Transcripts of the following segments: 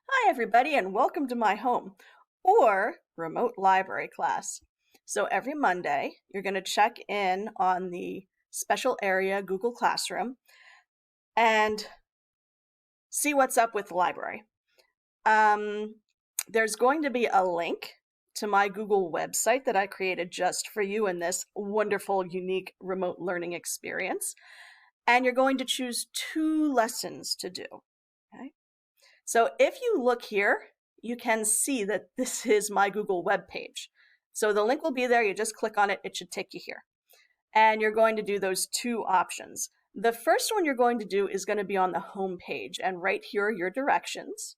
Hi everybody and welcome to my home or remote library class. So every Monday you're going to check in on the special area Google Classroom and see what's up with the library. There's going to be a link to my Google website that I created just for you in this wonderful, unique remote learning experience. And you're going to choose 2 lessons to do. Okay? So if you look here, you can see that this is my Google web page. So the link will be there. You just click on it. It should take you here. And you're going to do those 2 options. The first one you're going to do is going to be on the home page. And right here are your directions.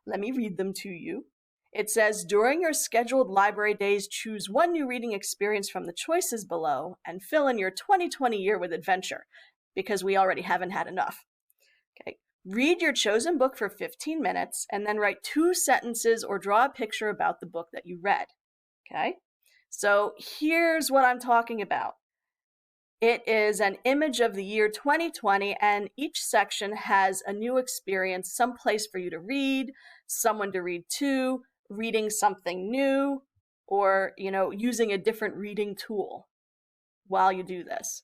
Let me read them to you. It says, during your scheduled library days, choose one new reading experience from the choices below and fill in your 2020 year with adventure, because we already haven't had enough. Okay. Read your chosen book for 15 minutes and then write 2 sentences or draw a picture about the book that you read. Okay? So here's what I'm talking about. It is an image of the year 2020, and each section has a new experience, some place for you to read, someone to read to, reading something new, or, using a different reading tool while you do this.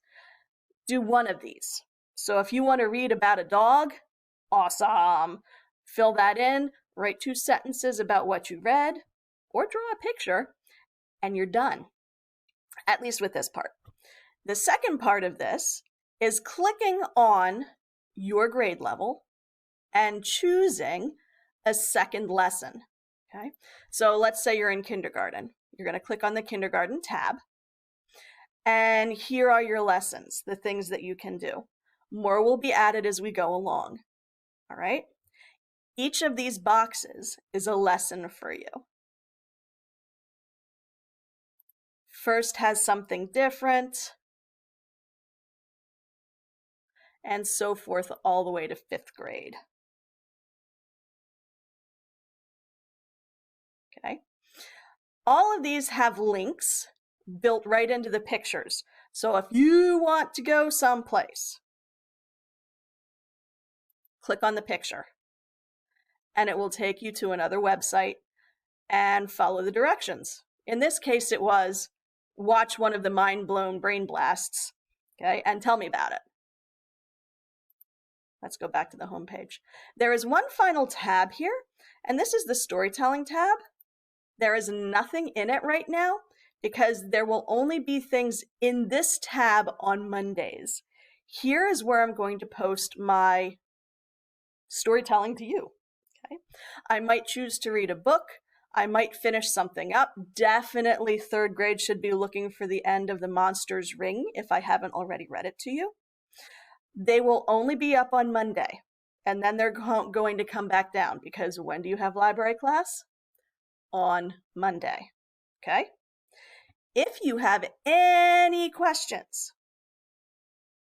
Do one of these. So if you want to read about a dog, awesome. Fill that in, write 2 sentences about what you read, or draw a picture, and you're done. At least with this part. The second part of this is clicking on your grade level and choosing a second lesson. Okay? So let's say you're in kindergarten. You're going to click on the kindergarten tab. And here are your lessons, the things that you can do. More will be added as we go along. All right? Each of these boxes is a lesson for you. First has something different, and so forth all the way to 5th grade. Okay? All of these have links built right into the pictures. So if you want to go someplace, click on the picture, and it will take you to another website and follow the directions. In this case, it was watch one of the mind-blown brain blasts, okay, and tell me about it. Let's go back to the home page. There is one final tab here, and this is the storytelling tab. There is nothing in it right now because there will only be things in this tab on Mondays. Here is where I'm going to post my storytelling to you. Okay? I might choose to read a book. I might finish something up. Definitely 3rd grade should be looking for the end of The Monsters Ring if I haven't already read it to you. They will only be up on Monday, and then they're going to come back down because when do you have library class? On Monday. Okay? If you have any questions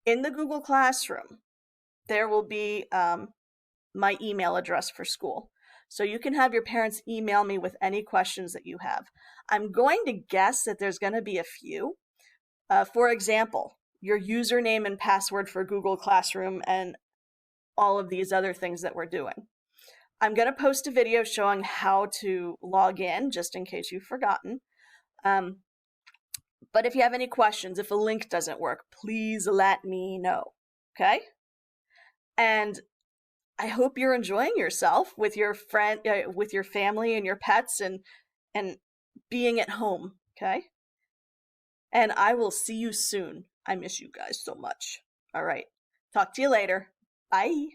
in the Google Classroom, there will be my email address for school. So you can have your parents email me with any questions that you have. I'm going to guess that there's going to be a few. For example, your username and password for Google Classroom and all of these other things that we're doing. I'm going to post a video showing how to log in, just in case you've forgotten. But if you have any questions, if a link doesn't work, please let me know, okay? And I hope you're enjoying yourself with your friend, with your family and your pets, and being at home, okay? And I will see you soon. I miss you guys so much. All right. Talk to you later. Bye.